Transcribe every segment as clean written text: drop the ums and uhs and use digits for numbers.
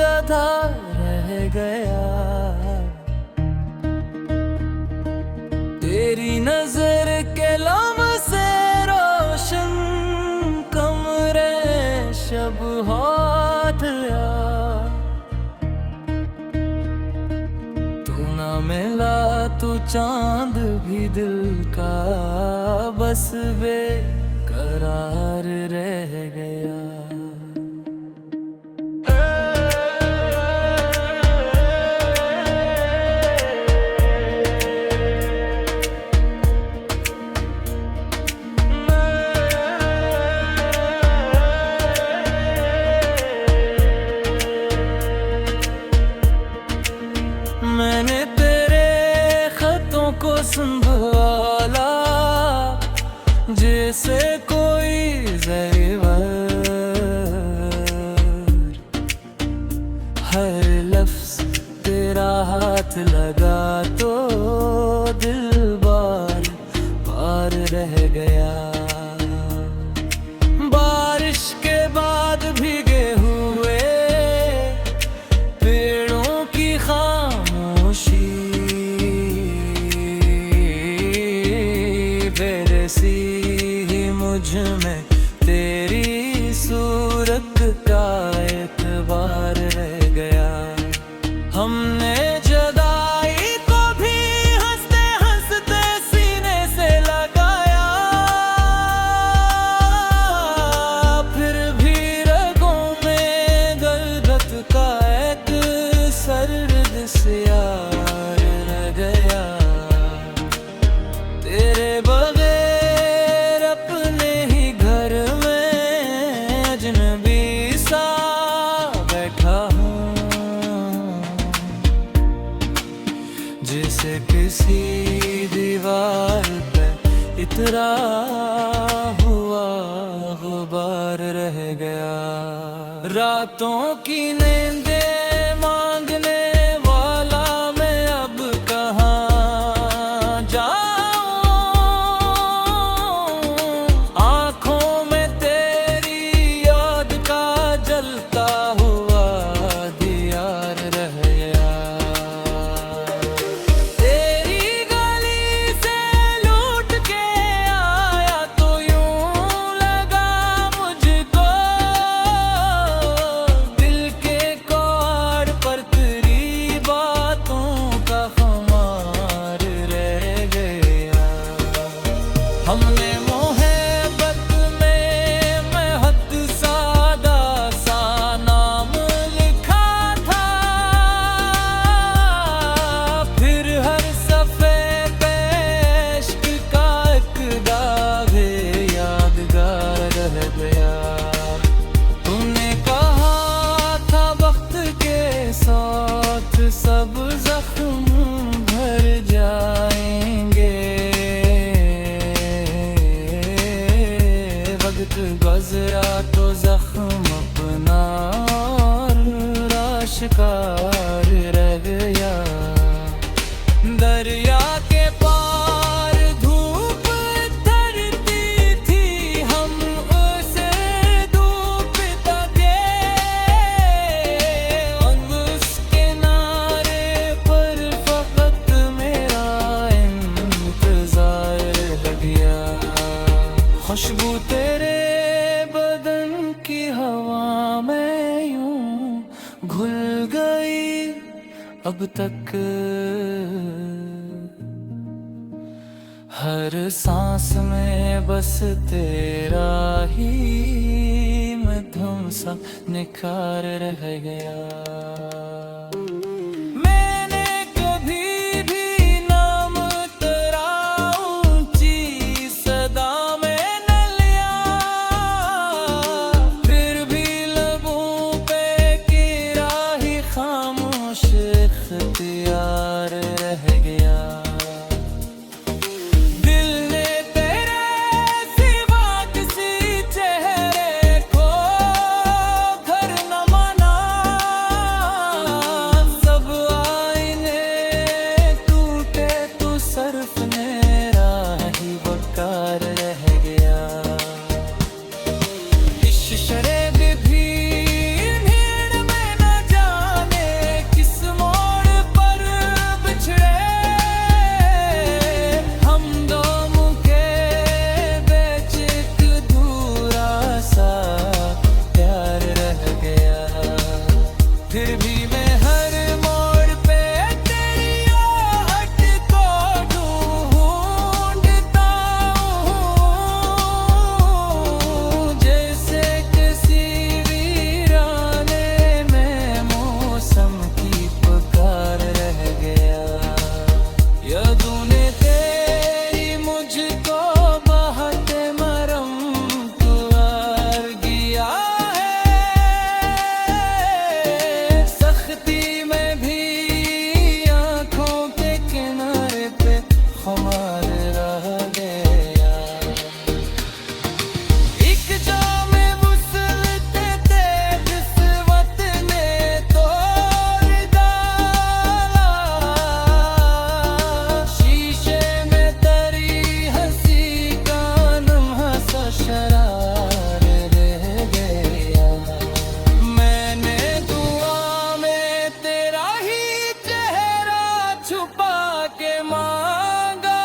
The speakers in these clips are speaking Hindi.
आधा रह गया। तेरी नजर के लम्से रोशन कमरे शब हाथ आ। तू ना मिला तू चांद भी दिल का बस बेकरार रह गया। मैंने तेरे खतों को संभाला जैसे कोई ज़ेवर। हर लफ्ज़ तेरा हाथ लगा तो दिल बार बार रह गया। बारिश के बाद भीगे हुए पेड़ों की खामोशी बेरसी ही मुझ में तेरी सूरत का एतबार रह गया। हमने जुदाई को भी हंसते हंसते सीने से लगाया। फिर भी रगों में दर्द का एक सर्द सियार रह गया। तेरे बगैर अपने ही घर में अजनबी सा बैठा हूँ, जैसे किसी दीवार पे इतरा हुआ गुबार रह गया। रातों की नींदें मांगने वाला मैं अब कहाँ जाऊं। आँखों में तेरी याद का जलता हुआ दियार रह गया। तेरी गली से लूट के आया तो यूं लगा मुझको दिल के कौड़ पर तेरी बातों का खुमार रह गया। हमने मोहब्बत में महत सादा सा नाम लिखा था। फिर हर सफ़े पे इश्क का एक दाग़े यादगार रह गया। तूने कहा था वक्त के साथ सब जख्म भर जाएंगे। वक्त गुज़रा तो जख्म अपना और आशिकार रह गया। दरिया के पार धूप धरती थी, हम उसे डूबता गए। अब उस किनारे पर फकत मेरा इंतजार रह गया। खुशबू तेरे बदन की हवा में यूं घुल गई अब तक। हर सांस में बस तेरा ही मधुम सा निखार रह गया। मैंने कभी भी नाम तेरा ऊंची सदा में न लिया। फिर भी लबों पे गिरा ही खामोश इख्तियार रह गया। दिल ने तेरे सिवा किसी चेहरे को घर न माना। फिर भी मैं हर मोड़ पे तेरी आहट को ढूंढता हूँ। जैसे किसी वीराने में मौसम की पुकार रह गया। यादों ने तेरी मुझको बहुत मरम तुआर किया है। सख्ती में भी आंखों के किनारे पे खुमार रह गया। एक जाम वुसलते थे किस्मत ने तोड़ डाला। शीशे में तेरी हंसी का लम्हा सा शरार रह गया। मैंने दुआ में तेरा ही चेहरा छुपा के मांगा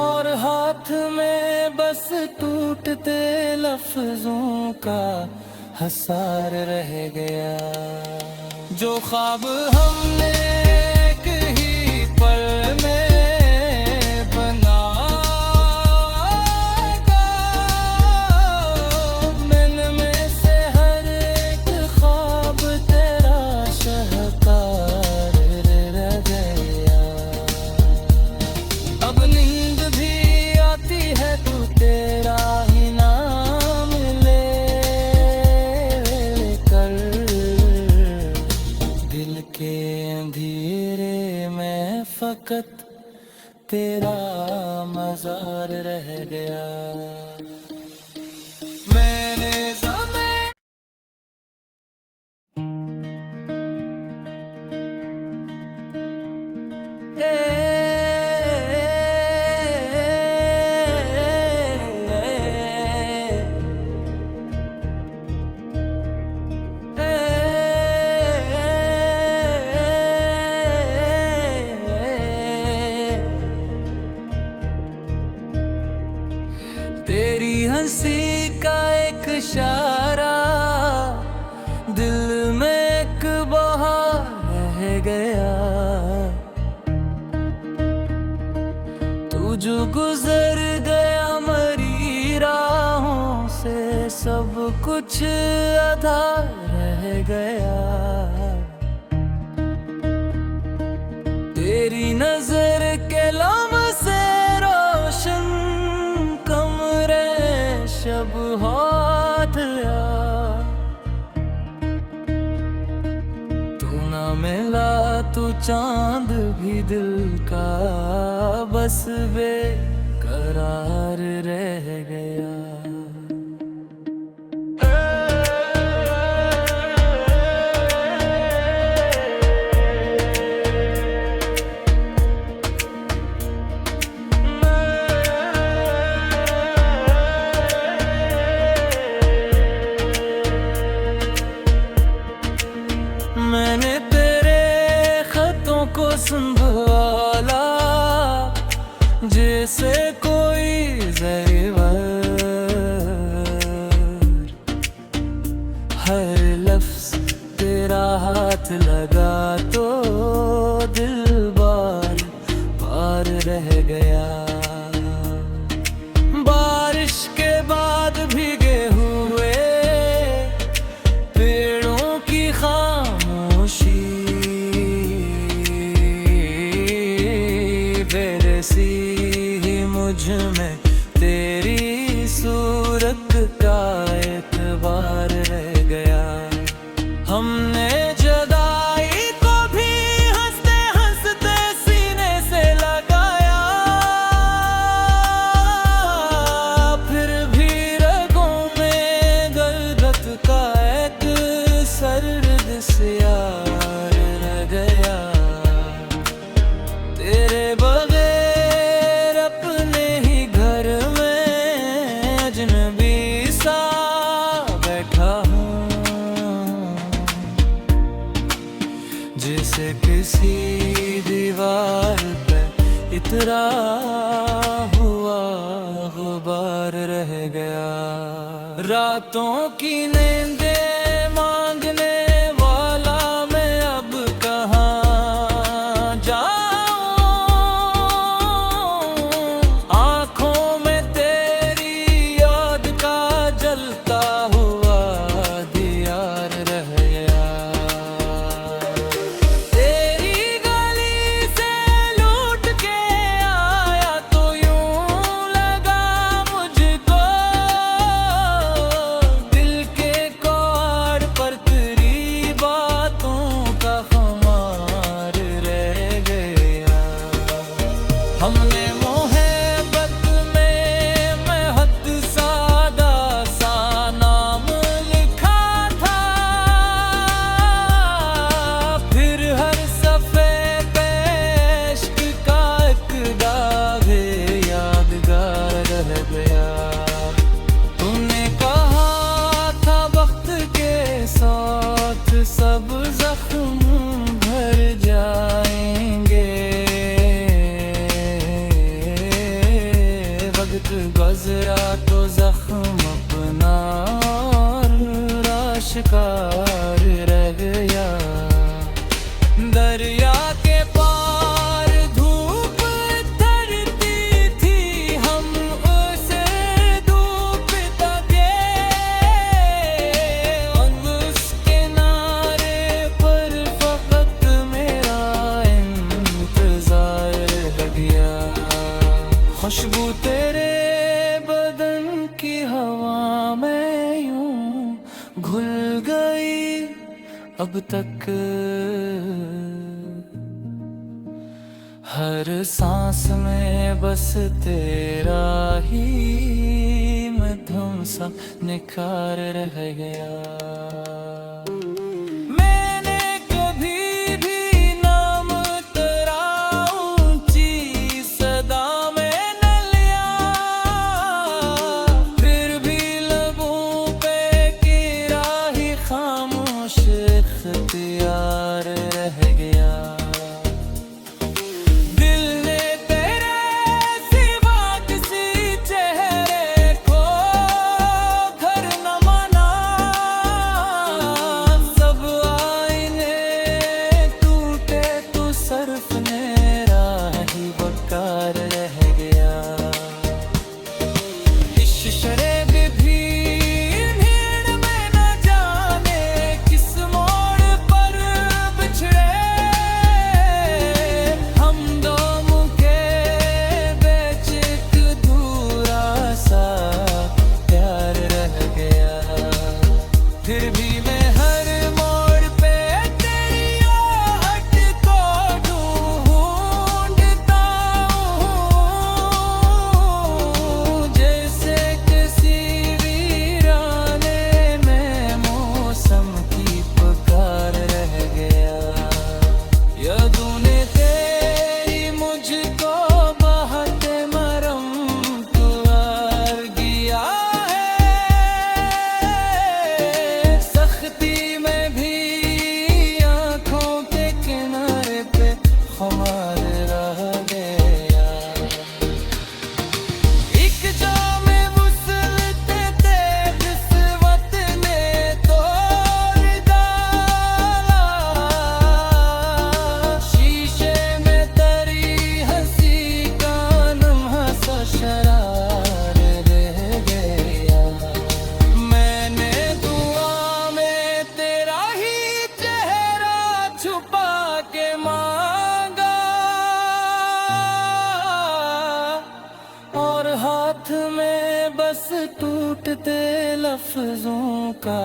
और हाथ में बस टूटते लफ्जों का हसार रह गया। जो ख्वाब हमने एक ही पल में बनाया, मन में से हर एक ख्वाब तेरा शाहकार रह गया। अब नींद भी आती है तो तेरा ही नाम ले कर। दिल के अंधेरे में फकत तेरा मजार रह गया। मैंने समय तेरी हंसी का एक इशारा दिल में एक बहार रह गया। तू जो गुजर गया मरी राहों से सब कुछ आधा रह गया। तेरी नजर के लम्हे रोशन कमरे शब हाथ आ। तू ना मिला तू चांद भी दिल का बस बेकरार रह गया। मैंने तेरे खतों को संभाला जैसे कोई ज़ेवर। हर लफ्ज़ तेरा हाथ लगा तो दिल बार पार रह गया। बारिश के बाद भीगे हुए पेड़ों की खामोशी बेरसी ही मुझ में तेरी सूरत का एतबार रह गया। हमने जुदाई को भी हंसते हंसते सीने से लगाया। फिर भी रगों में दर्द का एक सर्द सियार रह गया। तेरे बगैर अपने ही घर में अजनबी सा बैठा हूँ। जैसे किसी दीवार पे इतरा हुआ गुबार रह गया। रातों की नींदे मांगने वाला मैं अब कहाँ जाऊं। आंखों में तेरी याद का जलता हुआ दियार रह गया। तेरी गली से लूट के आया तो यूं लगा मुझको, दिल के कौड़ पर तेरी बातों का खुमार रह गया। हमने मोहब्बत में महत सादा सा नाम लिखा था, फिर हर सफ़े पे इश्क का एक दाग़े यादगार रह गया। तूने कहा था वक्त के साथ सब जख्म भर जाएंगे, वक्त गुज़रा तो जख्म अपना और आशिकार रह गया। दरिया के पार धूप धरती थी, हम उसे डूबता गए, और उस किनारे पर फकत मेरा इंतजार रह गया। खुशबू तेरे बदन की हवा में यूं घुल गई अब तक, हर सांस में बस तेरा ही मधुम सा निखार रह गया। मैंने कभी भी नाम तेरा ऊंची सदा में न लिया, फिर भी लबों पे गिरा ही खामोश इख्तियार रह गया। दिल ने तेरे सिवा किसी चेहरे को घर न माना, सब आईने टूटे तो सर्फ मेरा ही बकार रह गया। इस शरेब भी भीड़ में न जाने किस मोड़ पर बिछड़े, हम दोनों के बीच एक अधूरा सा प्यार रह गया। फिर भी मैं हर मोड़ पे तेरी आहट को ढूंढता हूँ, जैसे किसी वीराने में मौसम की पुकार रह गया। यादों ने तेरी मुझको बहुत मरम तुआर किया है, सख्ती में भी आंखों के किनारे पे खुमार रह गया। एक जाम वुसअत ते किस्मत ने तोड़ डाला, शीशे में तेरी हंसी का लम्हा सा शरार रह गया। मैंने दुआ में तेरा ही चेहरा छुपा के मांगा, और हाथ में बस टूटते लफ्जों का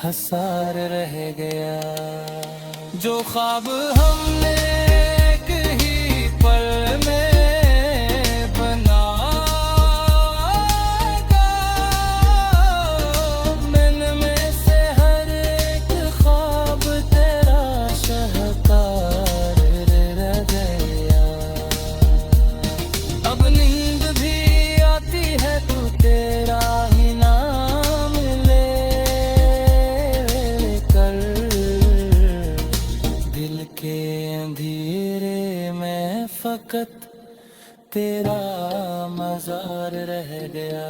हसार रह गया। जो ख्वाब हमने एक ही पल में बनाया, मन में से हर एक ख्वाब तेरा शाहकार रह गया। अब नींद भी आती है तो तेरा ही नाम ले कर, दिल के अंधेरे में फकत तेरा मजार रह गया।